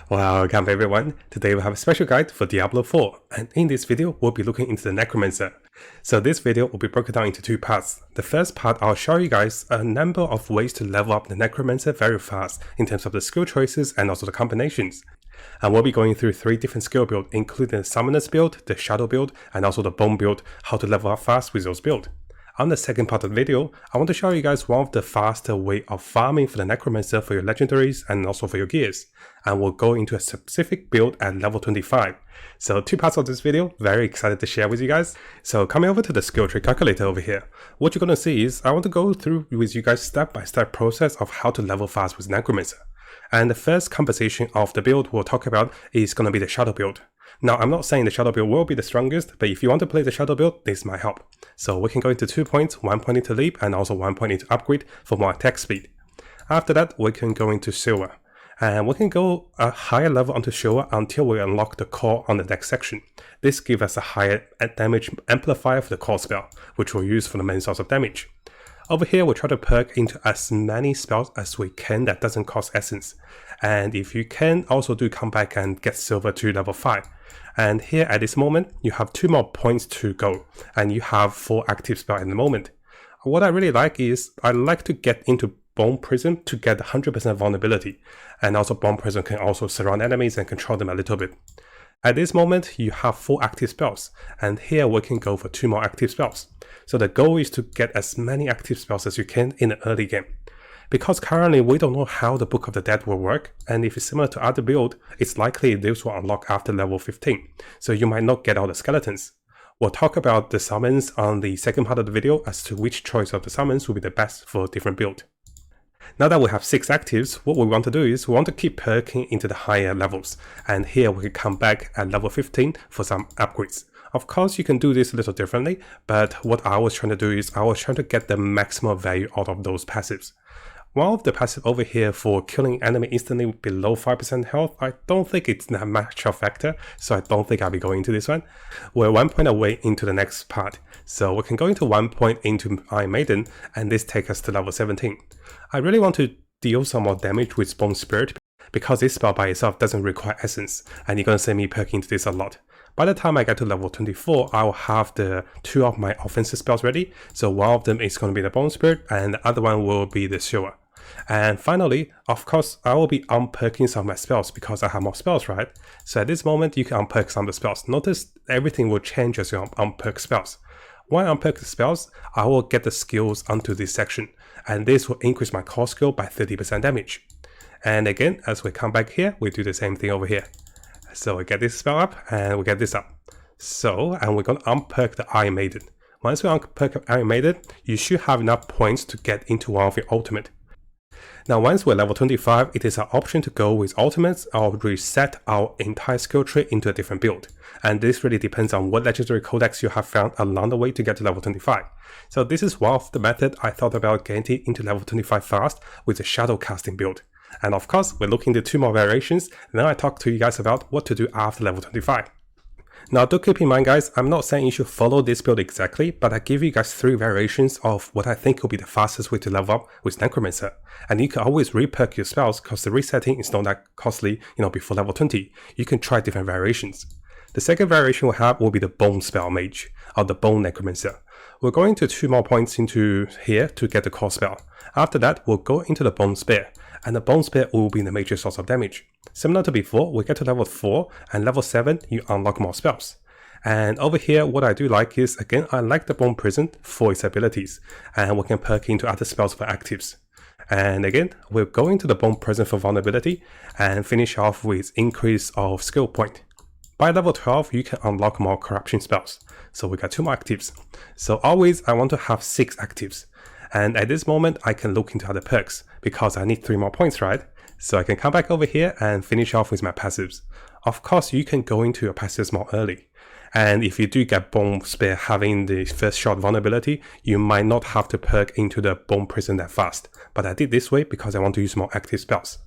Welcome everyone. Today we have a special guide for Diablo 4, and in this video we'll be looking into the Necromancer. So this video will be broken down into two parts. The first part, I'll show you guys a number of ways to level up the Necromancer very fast in terms of the skill choices and also the combinations. And we'll be going through 3 different skill builds, including the Summoner's build, the Shadow build, and also the Bone build, how to level up fast with those builds. On the second part of the video, I want to show you guys one of the faster way of farming for the Necromancer for your legendaries and also for your gears. And we'll go into a specific build at level 25. So 2 parts of this video, very excited to share with you guys. So coming over to the skill tree calculator over here, what you're going to see is I want to go through with you guys step-by-step process of how to level fast with Necromancer. And the first composition of the build we'll talk about is going to be the Shadow build. Now, I'm not saying the Shadow build will be the strongest, but if you want to play the Shadow build, this might help. So we can go into 2 points, 1 point into leap, and also 1 point into upgrade for more attack speed. After that, we can go into silver. And we can go a higher level onto silver until we unlock the core on the next section. This gives us a higher damage amplifier for the core spell, which we'll use for the main source of damage. Over here, we'll try to perk into as many spells as we can that doesn't cost essence. And if you can, also do come back and get silver to level 5. And here at this moment, you have 2 more points to go, and you have 4 active spells at the moment. What I really like is, I like to get into Bone Prism to get 100% vulnerability, and also Bone Prism can also surround enemies and control them a little bit. At this moment, you have 4 active spells, and here we can go for 2 more active spells. So the goal is to get as many active spells as you can in the early game. Because currently we don't know how the Book of the Dead will work, and if it's similar to other build, it's likely this will unlock after level 15, so you might not get all the skeletons. We'll talk about the summons on the second part of the video as to which choice of the summons will be the best for different build. Now that we have 6 actives, what we want to do is we want to keep perking into the higher levels, and here we can come back at level 15 for some upgrades. Of course, you can do this a little differently, but what I was trying to do is I was trying to get the maximum value out of those passives. One of the passive over here for killing enemy instantly below 5% health, I don't think it's that much of a factor, so I don't think I'll be going into this one. We're 1 point away into the next part, so we can go into 1 point into Iron Maiden, and this takes us to level 17. I really want to deal some more damage with Bone Spirit, because this spell by itself doesn't require essence, and you're gonna see me perking into this a lot. By the time I get to level 24, I will have the 2 of my offensive spells ready, so one of them is going to be the Bone Spirit, and the other one will be the Silver. And finally, of course, I will be unperking some of my spells because I have more spells, right? So at this moment, you can unperk some of the spells. Notice everything will change as you unperk spells. When I unperk the spells, I will get the skills onto this section, and this will increase my core skill by 30% damage. And again, as we come back here, we do the same thing over here. So we get this spell up, and we get this up. And we're going to unperk the Iron Maiden. Once we unperk Iron Maiden, you should have enough points to get into one of your ultimate. Now once we're level 25, it is our option to go with ultimates or reset our entire skill tree into a different build. And this really depends on what legendary codex you have found along the way to get to level 25. So this is one of the methods I thought about getting into level 25 fast with the shadow casting build. And of course, we're looking into 2 more variations, and then I talk to you guys about what to do after level 25. Now do keep in mind guys, I'm not saying you should follow this build exactly, but I give you guys 3 variations of what I think will be the fastest way to level up with Necromancer. And you can always reperk your spells because the resetting is not that costly, before level 20. You can try different variations. The second variation we'll have will be the Bone Spell Mage, or the Bone Necromancer. We're going to 2 more points into here to get the core spell. After that, we'll go into the Bone Spear, and the Bone Spear will be the major source of damage. Similar to before, we get to level 4, and level 7, you unlock more spells. And over here, what I do like is, again, I like the Bone Prison for its abilities, and we can perk into other spells for actives. And again, we're going to the Bone Prison for vulnerability, and finish off with increase of skill point. By level 12, you can unlock more corruption spells. So we got 2 more actives. So always, I want to have 6 actives. And at this moment, I can look into other perks, because I need 3 more points, right? So I can come back over here and finish off with my passives. Of course, you can go into your passives more early. And if you do get Bone Spear having the first shot vulnerability, you might not have to perk into the Bone Prison that fast. But I did this way because I want to use more active spells.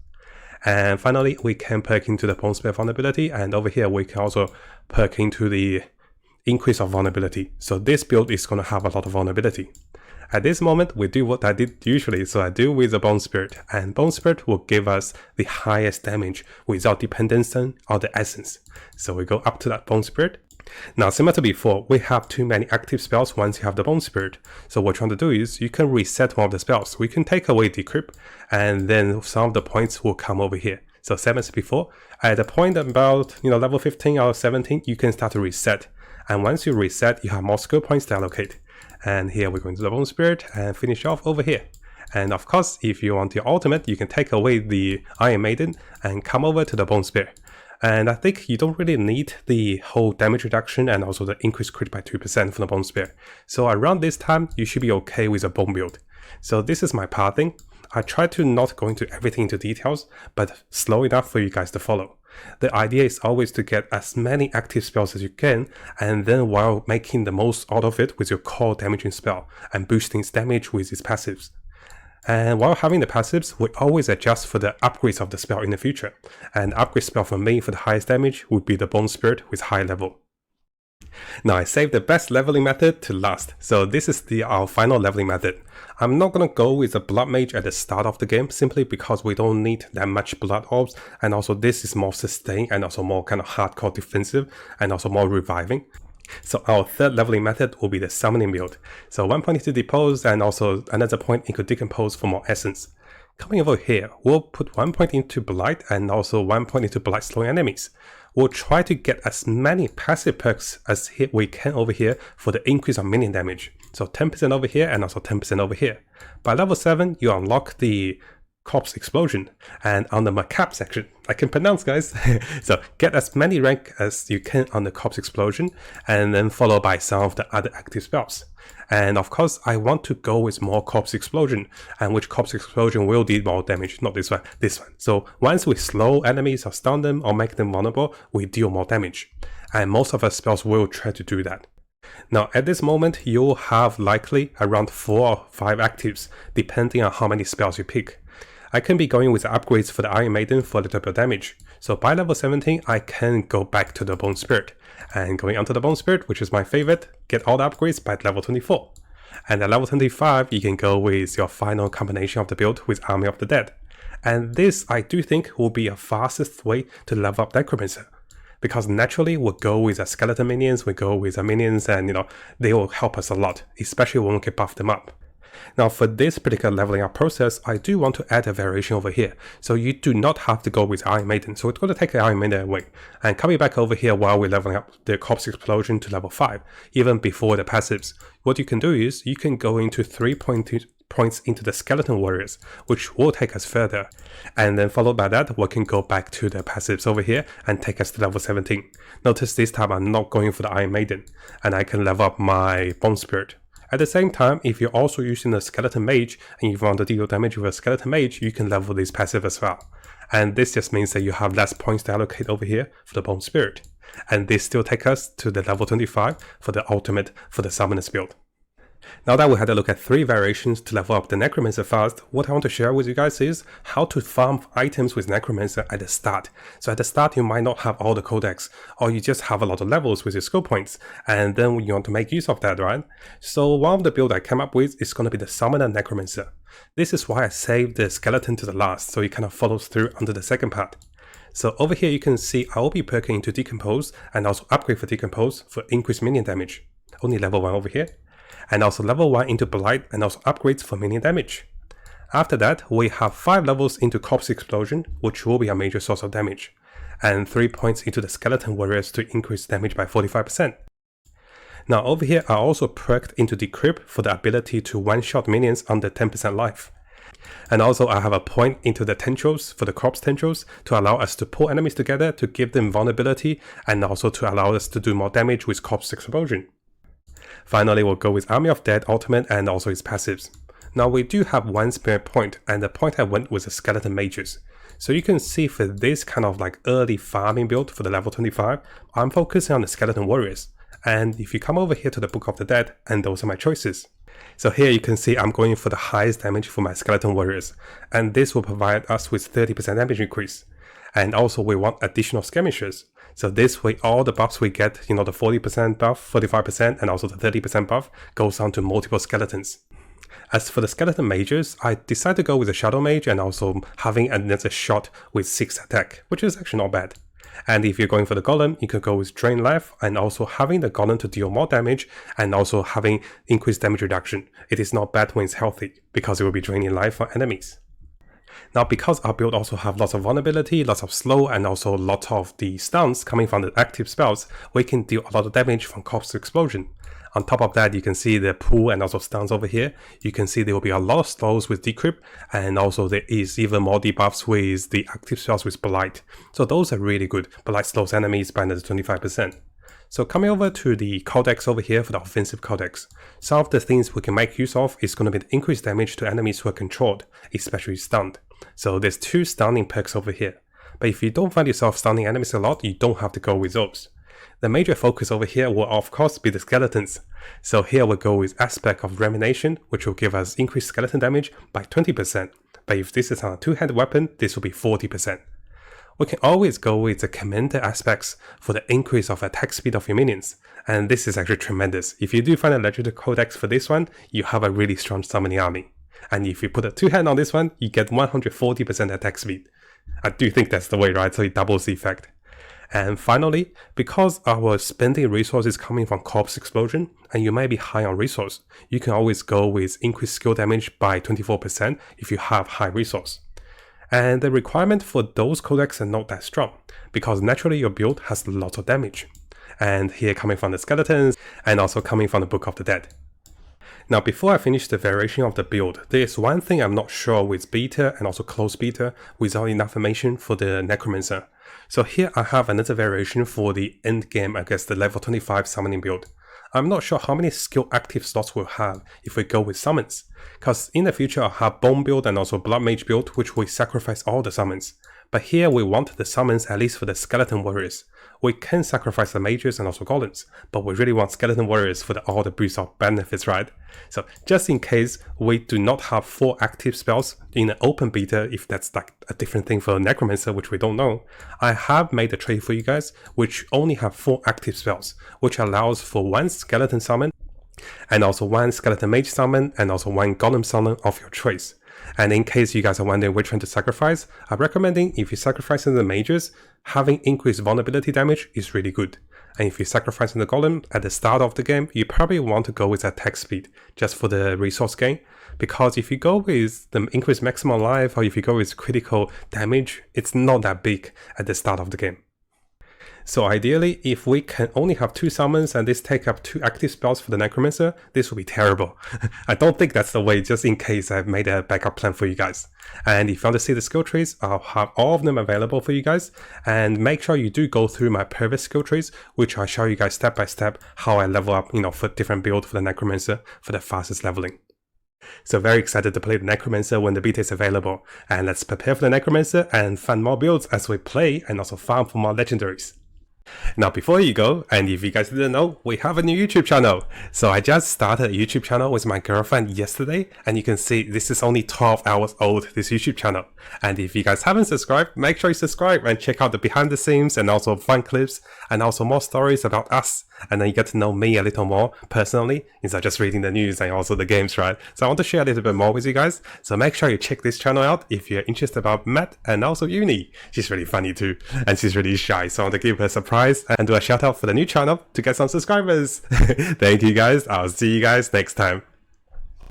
And finally, we can perk into the Bone Spear vulnerability, and over here we can also perk into the increase of vulnerability. So this build is going to have a lot of vulnerability. At this moment, we do what I did usually, so I do with the Bone Spirit, and Bone Spirit will give us the highest damage without dependence on the essence. So we go up to that Bone Spirit. Now, similar to before, we have too many active spells once you have the Bone Spirit. So what we're trying to do is you can reset one of the spells. We can take away Decrypt, and then some of the points will come over here. So same as before, at a point about level 15 or 17, you can start to reset. And once you reset, you have more skill points to allocate. And here we're going to the Bone Spirit and finish off over here. And of course, if you want your ultimate, you can take away the Iron Maiden and come over to the Bone Spirit. And I think you don't really need the whole damage reduction and also the increased crit by 2% from the Bone Spear. So around this time, you should be okay with a bone build. So this is my pathing. I try to not go into everything into details, but slow enough for you guys to follow. The idea is always to get as many active spells as you can, and then while making the most out of it with your core damaging spell and boosting its damage with its passives. And while having the passives, we always adjust for the upgrades of the spell in the future. And upgrade spell for me for the highest damage would be the Bone Spirit with high level. Now I saved the best leveling method to last, so this is our final leveling method. I'm not gonna go with the Blood Mage at the start of the game simply because we don't need that much blood orbs, and also this is more sustained and also more kind of hardcore defensive and also more reviving. So our third leveling method will be the summoning build. So 1 point into Depose and also another point into Decompose for more essence. Coming over here, we'll put 1 point into Blight and also 1 point into Blight slowing enemies. We'll try to get as many passive perks as we can over here for the increase of minion damage. So 10% over here and also 10% over here. By level 7, you unlock the Corpse Explosion, and on the Macabre section, I can pronounce, guys. So get as many rank as you can on the Corpse Explosion, and then followed by some of the other active spells. And of course, I want to go with more Corpse Explosion, and which Corpse Explosion will deal more damage, not this one, this one. So once we slow enemies or stun them or make them vulnerable, we deal more damage. And most of our spells will try to do that. Now at this moment, you'll have likely around 4 or 5 actives, depending on how many spells you pick. I can be going with the upgrades for the Iron Maiden for a little bit of damage. So by level 17, I can go back to the Bone Spirit. And going onto the Bone Spirit, which is my favorite, get all the upgrades by level 24. And at level 25, you can go with your final combination of the build with Army of the Dead. And this, I do think, will be a fastest way to level up Necromancer. Because naturally, we'll go with the skeleton minions, we go with the minions, and they will help us a lot, especially when we can buff them up. Now for this particular leveling up process, I do want to add a variation over here. So you do not have to go with Iron Maiden. So we're going to take the Iron Maiden away. And coming back over here while we're leveling up the Corpse Explosion to level 5, even before the passives, what you can do is you can go into 3 points into the Skeleton Warriors, which will take us further. And then followed by that, we can go back to the passives over here and take us to level 17. Notice this time I'm not going for the Iron Maiden, and I can level up my Bone Spirit. At the same time, if you're also using the Skeleton Mage and you want to deal damage with a Skeleton Mage, you can level this passive as well. And this just means that you have less points to allocate over here for the Bone Spirit. And this still takes us to the level 25 for the ultimate for the Summoners build. Now that we had a look at 3 variations to level up the Necromancer fast, what I want to share with you guys is how to farm items with Necromancer at the start. So at the start you might not have all the codex, or you just have a lot of levels with your skill points, and then you want to make use of that, right? So one of the build I came up with is going to be the Summoner Necromancer. This is why I saved the skeleton to the last, so it kind of follows through under the second part. So over here you can see I will be perking into Decompose and also upgrade for Decompose for increased minion damage. Only level 1 over here. And also level 1 into Blight and also upgrades for minion damage. After that, we have 5 levels into Corpse Explosion, which will be a major source of damage, and 3 points into the Skeleton Warriors to increase damage by 45%. Now over here I also perked into Decrypt for the ability to one-shot minions under 10% life. And also I have a point into the Tendrils for the Corpse Tendrils to allow us to pull enemies together to give them vulnerability and also to allow us to do more damage with Corpse Explosion. Finally, we'll go with Army of Dead Ultimate and also its passives. Now we do have 1 spare point, and the point I went with the Skeleton Mages. So you can see for this kind of like early farming build for the level 25, I'm focusing on the Skeleton Warriors. And if you come over here to the Book of the Dead, and those are my choices. So here you can see I'm going for the highest damage for my Skeleton Warriors, and this will provide us with 30% damage increase. And also we want additional skirmishers. So this way all the buffs we get, the 40% buff, 45% and also the 30% buff goes on to multiple skeletons. As for the skeleton mages, I decided to go with a Shadow Mage and also having another shot with 6 attack, which is actually not bad. And if you're going for the Golem, you could go with Drain Life and also having the Golem to deal more damage and also having increased damage reduction. It is not bad when it's healthy, because it will be draining life for enemies. Now, because our build also have lots of vulnerability, lots of slow, and also lots of the stuns coming from the active spells, we can deal a lot of damage from Corpse Explosion. On top of that, you can see the pool and also stuns over here. You can see there will be a lot of slows with Decrypt, and also there is even more debuffs with the active spells with Blight. So those are really good. Blight slows enemies by another 25%. So coming over to the codex over here for the offensive codex, some of the things we can make use of is going to be the increased damage to enemies who are controlled, especially stunned. So there's 2 stunning perks over here. But if you don't find yourself stunning enemies a lot, you don't have to go with those. The major focus over here will of course be the skeletons. So here we'll go with Aspect of Rumination, which will give us increased skeleton damage by 20%. But if this is on a 2-handed weapon, this will be 40%. We can always go with the Commander aspects for the increase of attack speed of your minions. And this is actually tremendous. If you do find a legendary codex for this one, you have a really strong summoning army. And if you put a 2-hand on this one, you get 140% attack speed. I do think that's the way, right? So it doubles the effect. And finally, because our spending resources coming from Corpse Explosion, and you may be high on resource, you can always go with increased skill damage by 24% if you have high resource. And the requirement for those codex are not that strong, because naturally your build has lots of damage. And here coming from the skeletons, and also coming from the Book of the Dead. Now, before I finish the variation of the build, there is one thing I'm not sure with beta and also closed beta without enough information for the Necromancer. So here I have another variation for the end game against the level 25 summoning build. I'm not sure how many skill active slots we'll have if we go with summons, because in the future I'll have Bone build and also Blood Mage build, which we sacrifice all the summons. But here we want the summons at least for the skeleton warriors. We can sacrifice the mages and also golems, but we really want skeleton warriors for all the boost of benefits, right? So just in case we do not have 4 active spells in an open beta, if that's like a different thing for Necromancer, which we don't know, I have made a trade for you guys which only have 4 active spells, which allows for 1 skeleton summon, and also 1 skeleton mage summon, and also 1 golem summon of your choice. And in case you guys are wondering which one to sacrifice, I'm recommending if you're sacrificing the mages, having increased vulnerability damage is really good. And if you're sacrificing the golem at the start of the game, you probably want to go with attack speed, just for the resource gain. Because if you go with the increased maximum life, or if you go with critical damage, it's not that big at the start of the game. So ideally, if we can only have 2 summons and this take up 2 active spells for the Necromancer, this would be terrible. I don't think that's the way, just in case I've made a backup plan for you guys. And if you want to see the skill trees, I'll have all of them available for you guys. And make sure you do go through my previous skill trees, which I'll show you guys step by step how I level up, for different build for the Necromancer for the fastest leveling. So very excited to play the Necromancer when the beta is available. And let's prepare for the Necromancer and find more builds as we play and also farm for more legendaries. Now before you go, and if you guys didn't know, we have a new YouTube channel. So I just started a YouTube channel with my girlfriend yesterday, and you can see this is only 12 hours old, this YouTube channel. And if you guys haven't subscribed, make sure you subscribe and check out the behind the scenes and also fun clips and also more stories about us. And then you get to know me a little more personally instead of just reading the news and also the games, right? So I want to share a little bit more with you guys. So make sure you check this channel out if you're interested about Matt and also Uni. She's really funny too, and she's really shy. So I want to give her a surprise and do a shout out for the new channel to get some subscribers. Thank you guys. I'll see you guys next time.